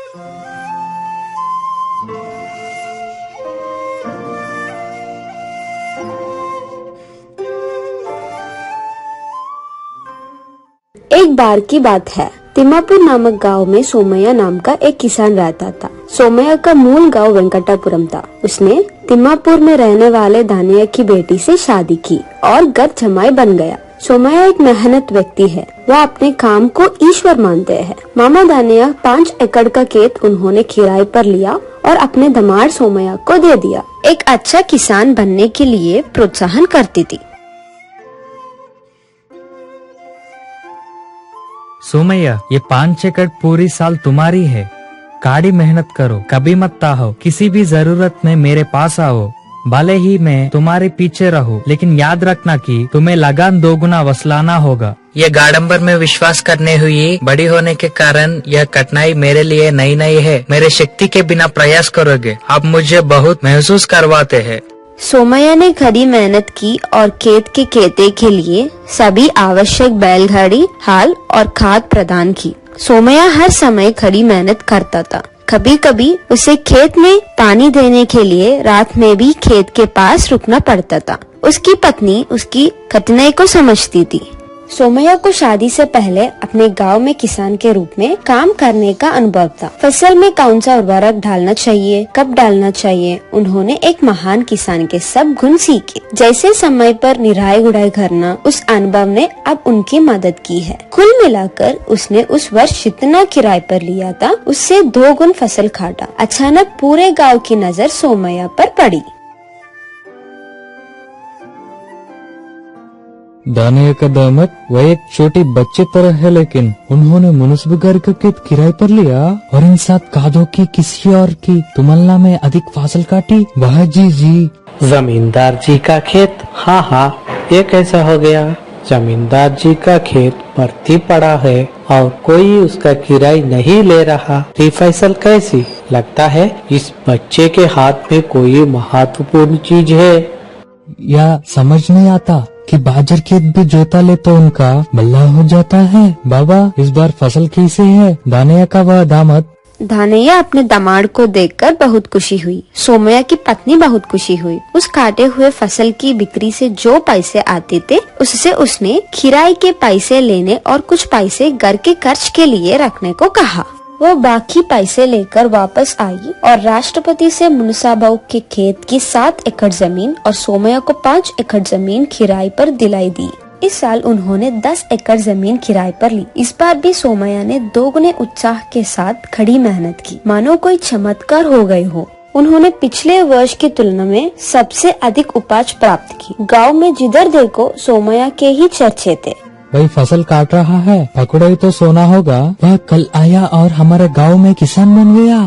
एक बार की बात है, तिम्मापुर नामक गांव में सोमैया नाम का एक किसान रहता था। सोमैया का मूल गांव वेंकटापुरम था। उसने तिम्मापुर में रहने वाले दानैया की बेटी से शादी की और घर जमाई बन गया। सोमैया एक मेहनत व्यक्ति है। वह अपने काम को ईश्वर मानते हैं। मामा दानैया 5 एकड़ का खेत उन्होंने किराए पर लिया और अपने दामाद सोमैया को दे दिया। एक अच्छा किसान बनने के लिए प्रोत्साहन करती थी। सोमैया, ये 5 एकड़ पूरी साल तुम्हारी है। काड़ी मेहनत करो, कभी मत ताहो। किसी भी जरूरत में मेरे पास आओ। भले ही मैं तुम्हारे पीछे रहूं, लेकिन याद रखना कि तुम्हें लगान 2 गुना वसूलाना होगा। ये गाडंबर में विश्वास करने हुई बड़ी होने के कारण यह कठिनाई मेरे लिए नई नई है। मेरे शक्ति के बिना प्रयास करोगे, आप मुझे बहुत महसूस करवाते हैं। सोमैया ने कड़ी मेहनत की और खेत के खेते के लिए सभी आवश्यक बैलगाड़ी, हल और खाद प्रदान की। सोमैया हर समय कड़ी मेहनत करता था। कभी कभी उसे खेत में पानी देने के लिए रात में भी खेत के पास रुकना पड़ता था। उसकी पत्नी उसकी कठिनाई को समझती थी। सोमैया को शादी से पहले अपने गांव में किसान के रूप में काम करने का अनुभव था। फसल में कौन सा उर्वरक डालना चाहिए, कब डालना चाहिए, उन्होंने एक महान किसान के सब गुण सीखे। जैसे समय पर निराई गुड़ाई करना, उस अनुभव ने अब उनकी मदद की है। कुल मिलाकर उसने उस वर्ष जितना किराए पर लिया था उससे 2 गुण फसल काटा। अचानक पूरे गाँव की नजर सोमैया पर पड़ी। दानैया का दामाद वह एक छोटी बच्चे तरह है, लेकिन उन्होंने मुनस्ब घर का खेत किराए पर लिया और इन 7 कादों की किसी और की तुलना में अधिक फसल काटी। वाह जी। जमींदार जी का खेत? हाँ, ये कैसा हो गया? जमींदार जी का खेत भर्ती पड़ा है और कोई उसका किराया नहीं ले रहा। ये फसल कैसी? लगता है इस बच्चे के हाथ में कोई महत्वपूर्ण चीज है। या समझ नहीं आता कि बाजर खेत भी जोता ले तो उनका बल्ला हो जाता है। बाबा, इस बार फसल कैसे है? दानैया का वह दामाद। दानैया अपने दामाद को देखकर बहुत खुशी हुई। सोमैया की पत्नी बहुत खुशी हुई। उस काटे हुए फसल की बिक्री से जो पैसे आते थे उससे उसने किराए के पैसे लेने और कुछ पैसे घर के खर्च के लिए रखने को कहा। वो बाकी पैसे लेकर वापस आई और राष्ट्रपति से मुनसाबाऊ के खेत की 7 एकड़ जमीन और सोमैया को 5 एकड़ जमीन किराए पर दिलाई दी। इस साल उन्होंने 10 एकड़ जमीन किराए पर ली। इस बार भी सोमैया ने 2 गुने उत्साह के साथ कड़ी मेहनत की, मानो कोई चमत्कार हो गए हो। उन्होंने पिछले वर्ष की तुलना में सबसे अधिक उपज प्राप्त की। गाँव में जिधर देखो सोमैया के ही चर्चे थे। भाई, फसल काट रहा है, पकड़ो ही तो सोना होगा। वह कल आया और हमारे गांव में किसान बन गया।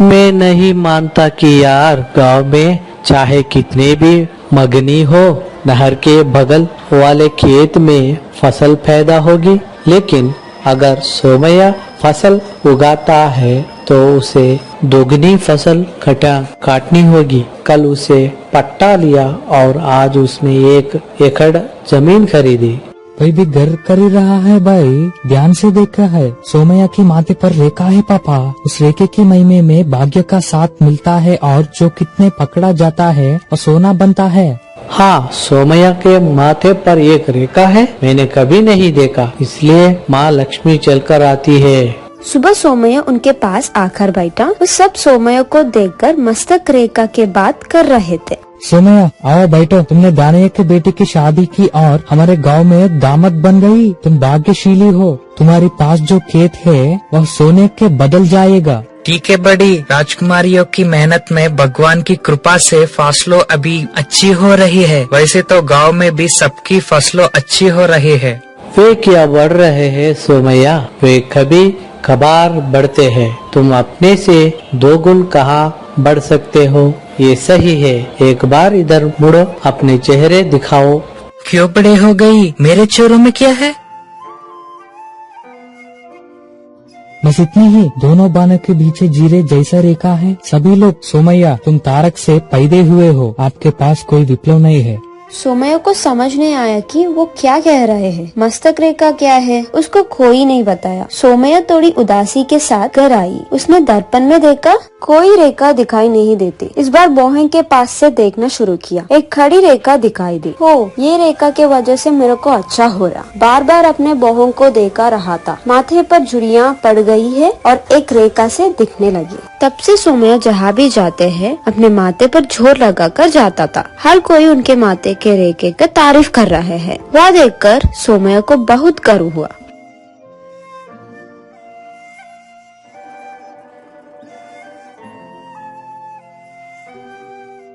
मैं नहीं मानता कि यार, गांव में चाहे कितने भी मगनी हो, नहर के बगल वाले खेत में फसल पैदा होगी। लेकिन अगर सोमैया फसल उगाता है तो उसे दोगुनी फसल काटनी होगी। कल उसे पट्टा लिया और आज उसने 1 एकड़ जमीन खरीदी। भाई भी घर कर ही रहा है। भाई, ध्यान से देखा है, सोमैया की माथे पर रेखा है पापा। उस रेखे की महिमा में भाग्य का साथ मिलता है और जो कितने पकड़ा जाता है और सोना बनता है। हाँ, सोमैया के माथे पर एक रेखा है, मैंने कभी नहीं देखा, इसलिए माँ लक्ष्मी चलकर आती है। सुबह सोमैया उनके पास आकर बैठा। वो सब सोमैया को देखकर मस्तक रेखा के बात कर रहे थे। सोमैया, आओ बैठो। तुमने दानैया के बेटे की शादी की और हमारे गांव में दामाद बन गई। तुम भाग्यशाली हो। तुम्हारे पास जो खेत है वह सोने के बदल जाएगा। ठीक है बड़ी, राजकुमारियों की मेहनत में भगवान की कृपा से फसलों अभी अच्छी हो रही है। वैसे तो गांव में भी सबकी फसलों अच्छी हो रही है। वे क्या बढ़ रहे हैं सोमैया? वे कभी कभार बढ़ते हैं। तुम अपने से 2 गुण कहाँ बढ़ सकते हो? ये सही है, एक बार इधर मुड़ो, अपने चेहरे दिखाओ। क्यों बड़े हो गई? मेरे चेहरों में क्या है? बस इतनी ही। दोनों बानों के पीछे जीरे जैसा रेखा है। सभी लोग, सोमैया तुम तारक से पैदे हुए हो, आपके पास कोई विप्लव नहीं है। सोमया को समझ नहीं आया कि वो क्या कह रहे हैं। मस्तक रेखा क्या है उसको कोई नहीं बताया। सोमया थोड़ी उदासी के साथ घर आई। उसने दर्पण में देखा, कोई रेखा दिखाई नहीं देती। इस बार बहू के पास से देखना शुरू किया। एक खड़ी रेखा दिखाई दी। हो, ये रेखा के वजह से मेरे को अच्छा हो रहा। बार बार अपने बहू को देखा रहा था। माथे पर झुर्रियां पड़ गई है और एक रेखा से दिखने लगी। तब से सोमया जहाँ भी जाते हैं अपने माथे पर झोर लगा कर जाता था। हर कोई उनके माथे के रेखे का तारीफ कर रहे हैं। वह देखकर सोमया को बहुत गर्व हुआ।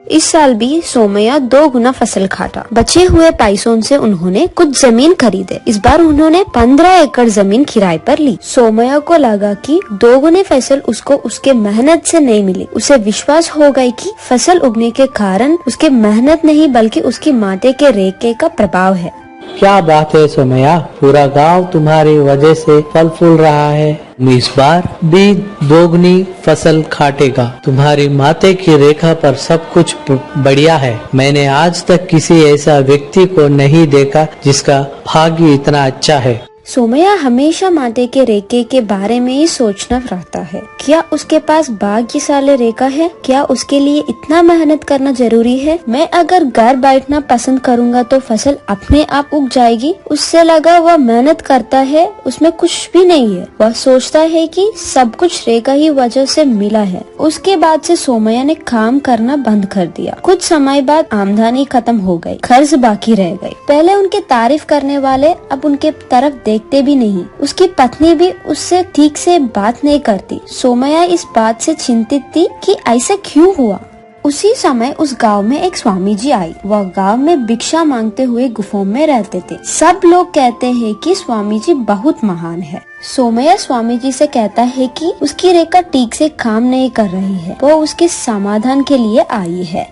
इस साल भी सोमया 2 गुना फसल काटा। बचे हुए पैसों से उन्होंने कुछ जमीन खरीदे। इस बार उन्होंने 15 एकड़ जमीन किराए पर ली। सोमया को लगा कि 2 गुने फसल उसको उसके मेहनत से नहीं मिली। उसे विश्वास हो गई कि फसल उगने के कारण उसके मेहनत नहीं बल्कि उसकी माथे के रेखे का प्रभाव है। क्या बात है सोमया, पूरा गांव तुम्हारी वजह से फल फूल रहा है। इस बार भी 2 गुनी फसल काटेगा। तुम्हारी माथे की रेखा पर सब कुछ बढ़िया है। मैंने आज तक किसी ऐसा व्यक्ति को नहीं देखा जिसका भाग्य इतना अच्छा है। सोमया हमेशा माथे के रेखे के बारे में ही सोचना रहता है। क्या उसके पास भाग्यशाली रेखा है? क्या उसके लिए इतना मेहनत करना जरूरी है? मैं अगर घर बैठना पसंद करूँगा तो फसल अपने आप उग जाएगी। उससे लगा वह मेहनत करता है, उसमें कुछ भी नहीं है। वह सोचता है कि सब कुछ रेखा ही वजह से मिला है। उसके बाद से सोमया ने काम करना बंद कर दिया। कुछ समय बाद आमदनी खत्म हो गई, कर्ज बाकी रह गई। पहले उनके तारीफ करने वाले अब उनके तरफ देखते भी नहीं। उसकी पत्नी भी उससे ठीक से बात नहीं करती। सोमया इस बात से चिंतित थी कि ऐसा क्यों हुआ। उसी समय उस गांव में एक स्वामी जी आई। वह गांव में भिक्षा मांगते हुए गुफाओं में रहते थे। सब लोग कहते हैं कि स्वामी जी बहुत महान है। सोमया स्वामी जी से कहता है कि उसकी रेखा ठीक से काम नहीं कर रही है। वो उसके समाधान के लिए आई है।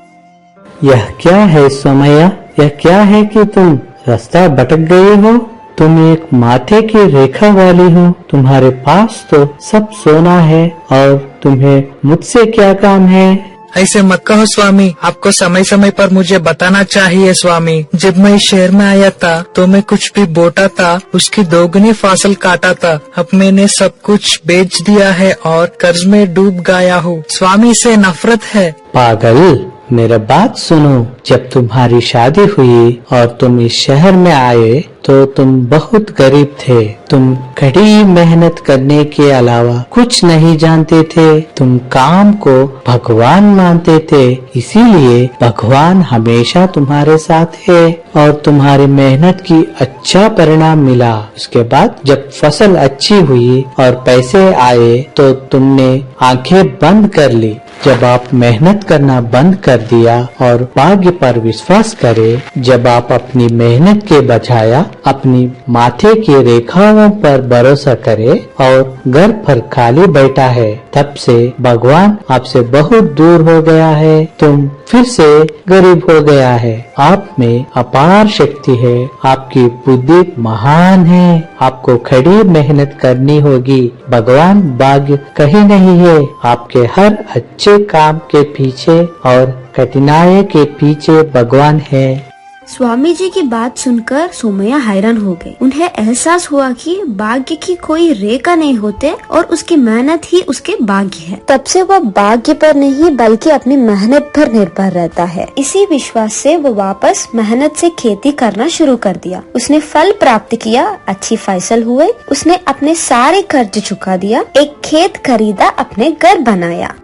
यह क्या है सोमया, यह क्या है कि तुम रास्ता भटक गई हो? तुम एक माथे की रेखा वाली हो। तुम्हारे पास तो सब सोना है और तुम्हें मुझसे क्या काम है? ऐसे मत कहो स्वामी, आपको समय समय पर मुझे बताना चाहिए स्वामी। जब मैं इस शहर में आया था तो मैं कुछ भी बोटा था उसकी 2 गुनी फसल काटा था। अब मैंने सब कुछ बेच दिया है और कर्ज में डूब गया हूँ। स्वामी से नफरत है। पागल, मेरा बात सुनो। जब तुम्हारी शादी हुई और तुम इस शहर में आए तो तुम बहुत गरीब थे। तुम कड़ी मेहनत करने के अलावा कुछ नहीं जानते थे। तुम काम को भगवान मानते थे, इसीलिए भगवान हमेशा तुम्हारे साथ है और तुम्हारी मेहनत की अच्छा परिणाम मिला। उसके बाद जब फसल अच्छी हुई और पैसे आए तो तुमने आंखें बंद कर ली। जब आप मेहनत करना बंद कर दिया और भाग्य पर विश्वास करे, जब आप अपनी मेहनत के बजाय अपनी माथे की रेखाओं पर भरोसा करे और घर पर खाली बैठा है, तब से भगवान आपसे बहुत दूर हो गया है। तुम फिर से गरीब हो गया है। आप में अपार शक्ति है। आपकी बुद्धि महान है। आपको कड़ी मेहनत करनी होगी। भगवान भाग्य कहीं नहीं है। आपके हर अच्छे काम के पीछे और कठिनाई के पीछे भगवान है। स्वामी जी की बात सुनकर सोमया हैरान हो गई। उन्हें एहसास हुआ कि भाग्य की कोई रेखा नहीं होते और उसकी मेहनत ही उसके भाग्य है। तब से वह भाग्य पर नहीं बल्कि अपनी मेहनत पर निर्भर रहता है। इसी विश्वास से वो वापस मेहनत से खेती करना शुरू कर दिया। उसने फल प्राप्त किया, अच्छी फसल हुए। उसने अपने सारे कर्ज चुका दिया, एक खेत खरीदा, अपने घर बनाया।